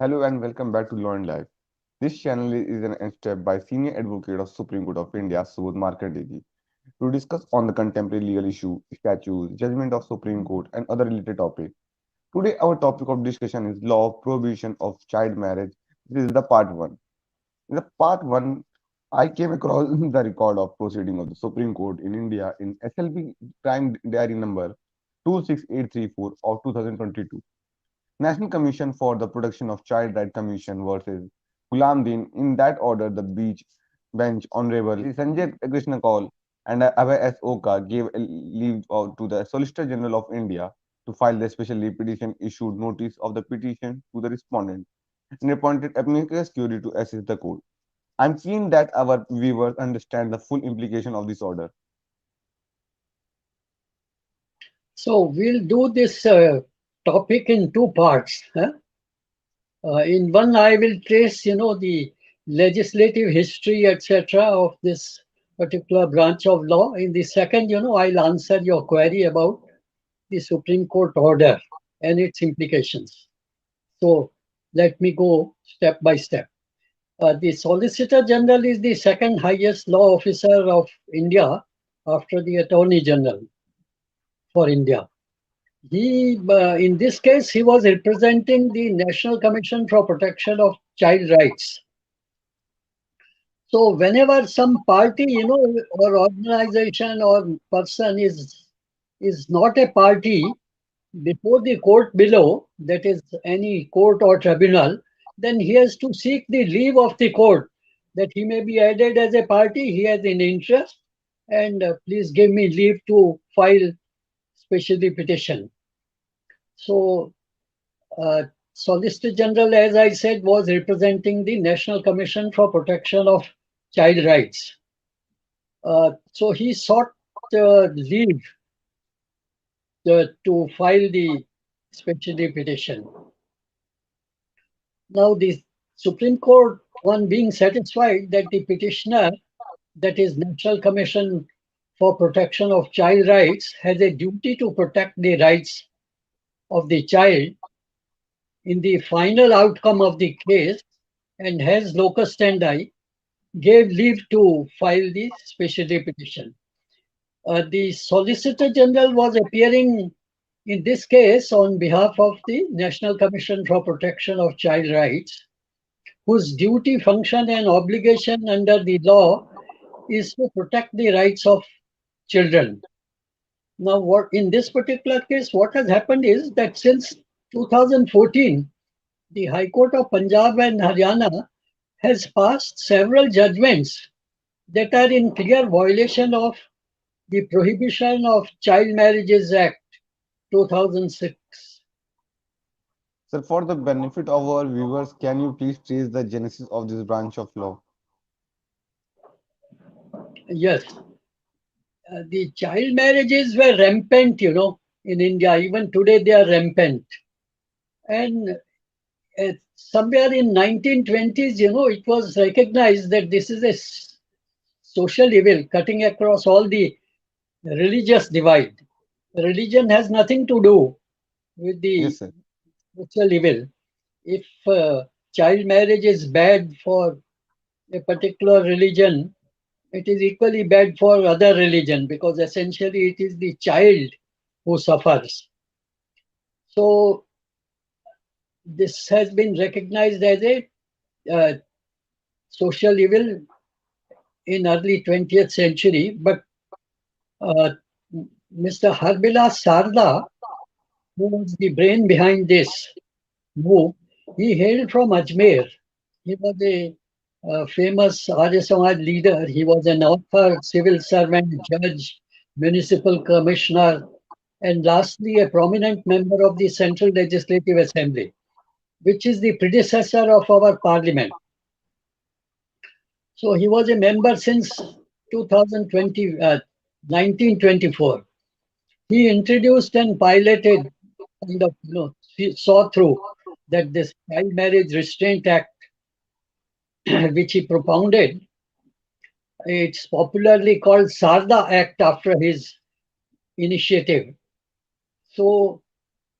Hello and welcome back to Law and Life. This channel is an step by Senior Advocate of Supreme Court of India, Subodh Markandeji, to discuss on the contemporary legal issue, statutes, judgment of Supreme Court, and other related topics. Today, our topic of discussion is law of prohibition of child marriage. This is the part one. In the part one, I came across the record of proceeding of the Supreme Court in India in SLP Crime Diary number 26834 of 2022. National Commission for the Protection of Child Right Commission versus Ghulam Din. In that order, the bench Honorable Sanjay Krishna Kaul and Abhay S. Oka gave a leave to the Solicitor General of India to file the special leave petition, issued notice of the petition to the respondent, and appointed amicus curiae to assist the court. I'm keen that our viewers understand the full implication of this order. So we'll do this topic in two parts. Huh? In one, I will trace, the legislative history, etc., of this particular branch of law. In the second, I'll answer your query about the Supreme Court order and its implications. So let me go step by step. The Solicitor General is the second highest law officer of India after the Attorney General for India. In this case, he was representing the National Commission for Protection of Child Rights. So whenever some party, or organization or person is not a party before the court below, that is any court or tribunal, then he has to seek the leave of the court that he may be added as a party. He has an interest, and please give me leave to file specially petition. So, Solicitor General, as I said, was representing the National Commission for Protection of Child Rights. So he sought leave to file the specially petition. Now, the Supreme Court, on being satisfied that the petitioner, that is National Commission for Protection of Child Rights, has a duty to protect the rights of the child in the final outcome of the case and has locus standi, gave leave to file the specialty petition. The Solicitor General was appearing in this case on behalf of the National Commission for Protection of Child Rights, whose duty, function, and obligation under the law is to protect the rights of children. Now, what in this particular case, what has happened is that since 2014, the High Court of Punjab and Haryana has passed several judgments that are in clear violation of the Prohibition of Child Marriages Act 2006. Sir, for the benefit of our viewers, can you please trace the genesis of this branch of law? Yes, the child marriages were rampant, in India. Even today, they are rampant. And somewhere in 1920s, it was recognized that this is a social evil cutting across all the religious divide. Religion has nothing to do with the Yes, sir. social evil. If child marriage is bad for a particular religion, it is equally bad for other religion because essentially it is the child who suffers. So this has been recognized as a uh, social evil in early 20th century, but uh, Mr. Harbilas Sarda, who was the brain behind this move, he hailed from Ajmer. He was a famous Arya Samaj leader. He was an author, civil servant, judge, municipal commissioner, and lastly, a prominent member of the Central Legislative Assembly, which is the predecessor of our parliament. So he was a member since 2020, 1924. He introduced and piloted, kind of, saw through that this Child Marriage Restraint Act, which he propounded, it's popularly called Sarda Act after his initiative. So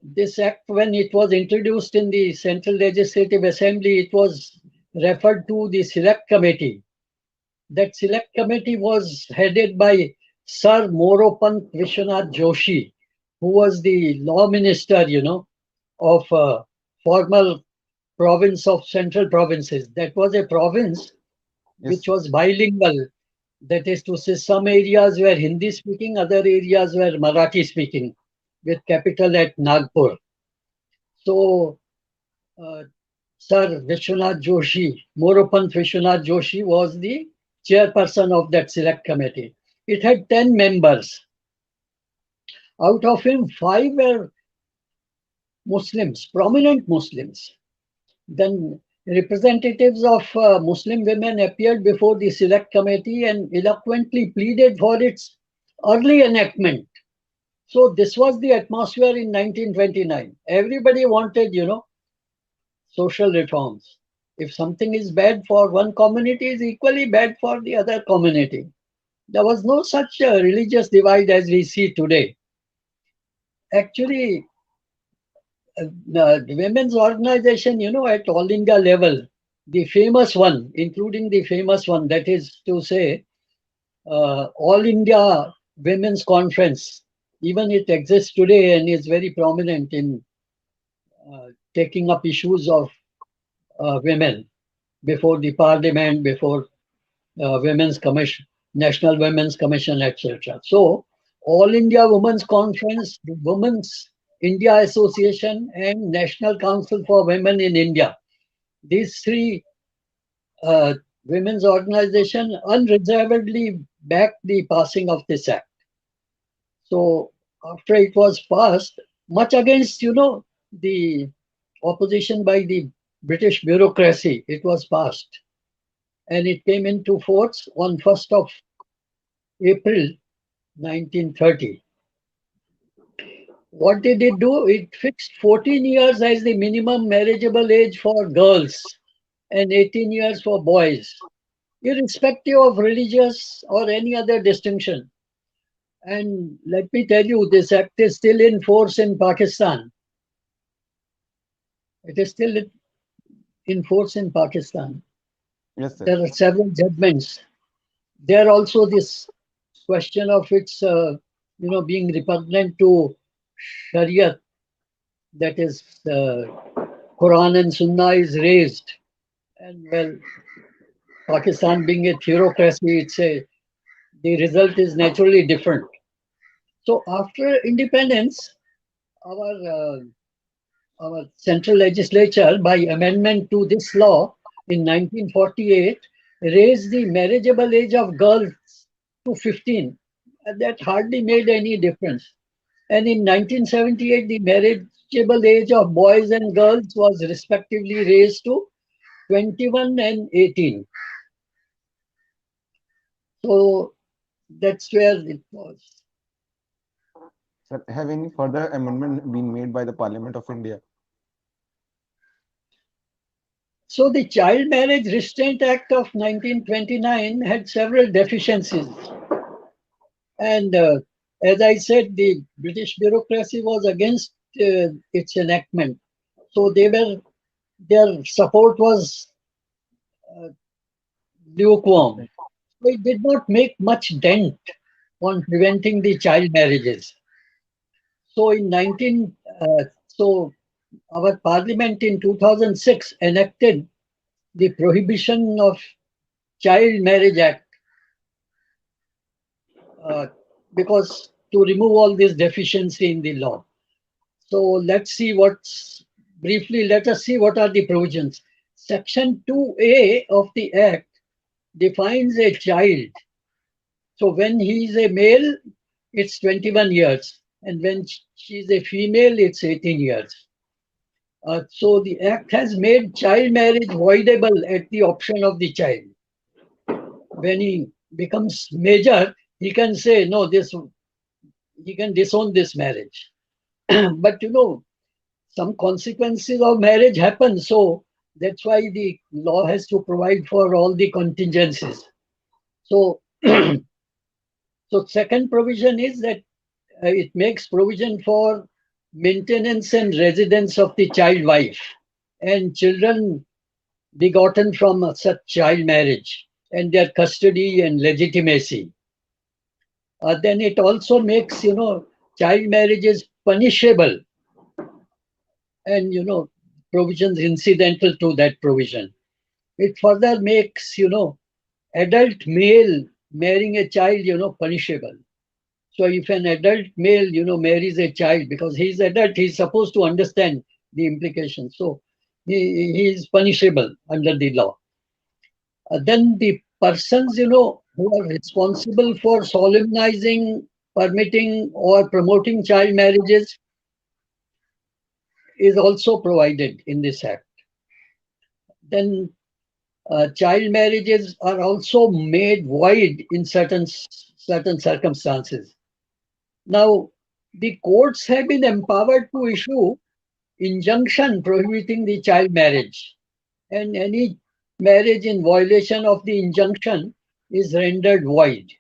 This act, when it was introduced in the Central Legislative Assembly, it was referred to the Select Committee. That Select Committee was headed by Sir Moropant Vishwanath Joshi, who was the law minister, of former province of Central Provinces. That was a province Yes, which sir. was bilingual. That is to say, some areas were Hindi speaking, other areas were Marathi speaking, with capital at Nagpur. So, uh, Sir Vishwanath Joshi, Moropant Vishwanath Joshi, was the chairperson of that select committee. It had 10 members. Out of him, five were Muslims, prominent Muslims. Then representatives of Muslim women appeared before the select committee and eloquently pleaded for its early enactment. So this was the atmosphere in 1929. Everybody wanted, social reforms. If something is bad for one community, is equally bad for the other community. There was no such religious divide as we see today. Actually, the women's organization, at all India level, the famous one, including the famous one, that is to say, All India Women's Conference, even it exists today and is very prominent in taking up issues of women before the parliament, before Women's Commission, National Women's Commission, etc. So, All India Women's Conference, the Women's India Association, and National Council for Women in India. These three uh, women's organization unreservedly backed the passing of this act. So, after it was passed, much against the opposition by the British bureaucracy, it was passed, and it came into force on 1st of April 1930. What did it do? It fixed 14 years as the minimum marriageable age for girls and 18 years for boys, irrespective of religious or any other distinction. And let me tell you, this act is still in force in Pakistan. It is still in force in Pakistan. Yes, sir. There are several judgments. There also this question of its, being repugnant to Sharia, that is, Quran and Sunnah is raised. And well, Pakistan being a theocracy, the result is naturally different. So after independence, our uh, our central legislature, by amendment to this law in 1948, raised the marriageable age of girls to 15. And that hardly made any difference. And in 1978, the marriageable age of boys and girls was respectively raised to 21 and 18. So that's where it was. Sir, have any further amendment been made by the Parliament of India? So the Child Marriage Restraint Act of 1929 had several deficiencies. And as I said, the British bureaucracy was against its enactment. So their support was uh, lukewarm. So it did not make much dent on preventing the child marriages. So in 19, so our parliament in 2006 enacted the Prohibition of Child Marriage Act, uh, because to remove all this deficiency in the law. So let's see what's briefly, let us see what are the provisions. Section 2A of the Act defines a child. So when he is a male, it's 21 years. And when she is a female, it's 18 years. So the Act has made child marriage voidable at the option of the child. When he becomes major, he can say, no, he can disown this marriage. But some consequences of marriage happen. So that's why the law has to provide for all the contingencies. So, so second provision is that it makes provision for maintenance and residence of the child wife and children begotten from such child marriage and their custody and legitimacy. Then it also makes, child marriages punishable and, provisions incidental to that provision. It further makes, adult male marrying a child, punishable. So if an adult male, marries a child because he's adult, he's supposed to understand the implications. So he is punishable under the law. Then the persons, who are responsible for solemnizing, permitting, or promoting child marriages is also provided in this act. Then child marriages are also made void in certain circumstances. Now, the courts have been empowered to issue injunction prohibiting the child marriage, and any marriage in violation of the injunction is rendered void.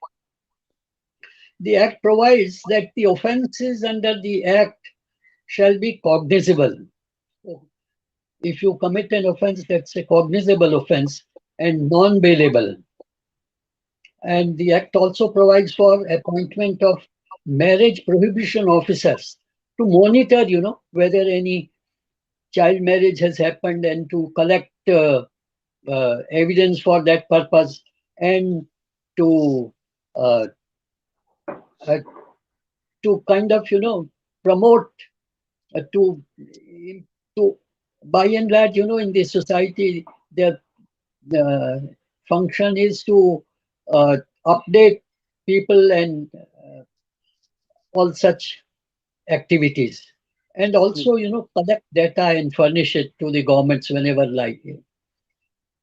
The Act provides that the offences under the Act shall be cognizable. If you commit an offence, that's a cognizable offence and non bailable. And the Act also provides for appointment of marriage prohibition officers to monitor, whether any child marriage has happened and to collect evidence for that purpose and to uh, uh, to kind of promote to by and large in the society the function is to uh, update people and all such activities and also collect data and furnish it to the governments whenever like.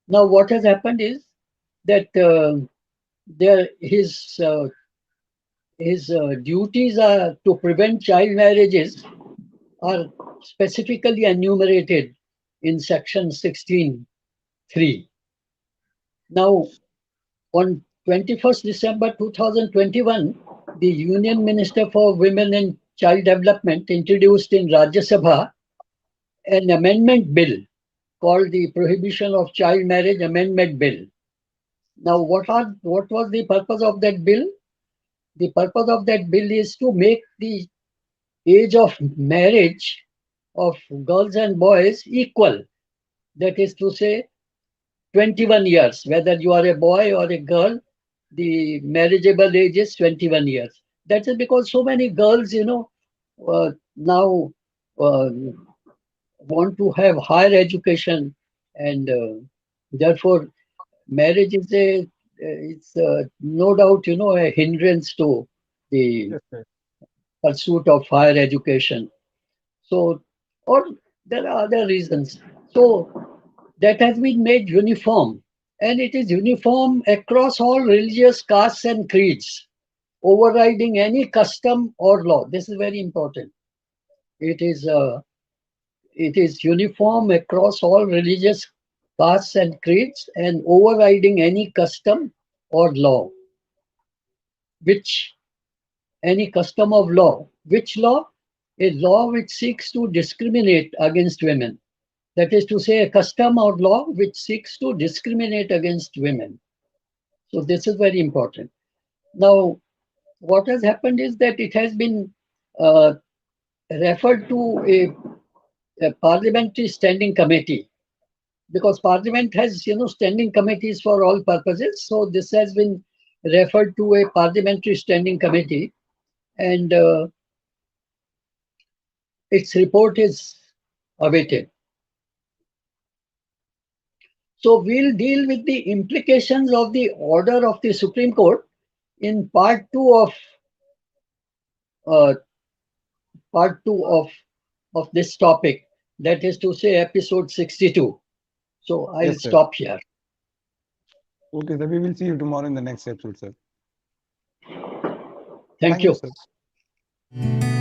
Now what has happened is that there his duties are to prevent child marriages are specifically enumerated in section 16(3). Now, on 21st December 2021, the Union Minister for Women and Child Development introduced in Rajya Sabha an amendment bill called the Prohibition of Child Marriage Amendment Bill. Now, what was the purpose of that bill? The purpose of that bill is to make the age of marriage of girls and boys equal. That is to say, 21 years. Whether you are a boy or a girl, the marriageable age is 21 years. That is because so many girls, now uh, want to have higher education, and therefore marriage is it's no doubt, a hindrance to the Yes, sir. pursuit of higher education. So, or there are other reasons. So that has been made uniform, and it is uniform across all religious castes and creeds, overriding any custom or law. This is very important. It is it is uniform across all religious castes and creeds and overriding any custom or law, which any custom of law. Which law? A law which seeks to discriminate against women. That is to say, a custom or law which seeks to discriminate against women. So this is very important. Now, what has happened is that it has been uh, referred to a parliamentary standing committee because Parliament has, standing committees for all purposes. So this has been referred to a parliamentary standing committee, and its report is awaited. So we'll deal with the implications of the order of the Supreme Court in uh, part two of this topic. That is to say, episode 62. So I'll Yes, sir. stop here. Okay, sir. We will see you tomorrow in the next episode, sir. Thank Thank you, you. sir.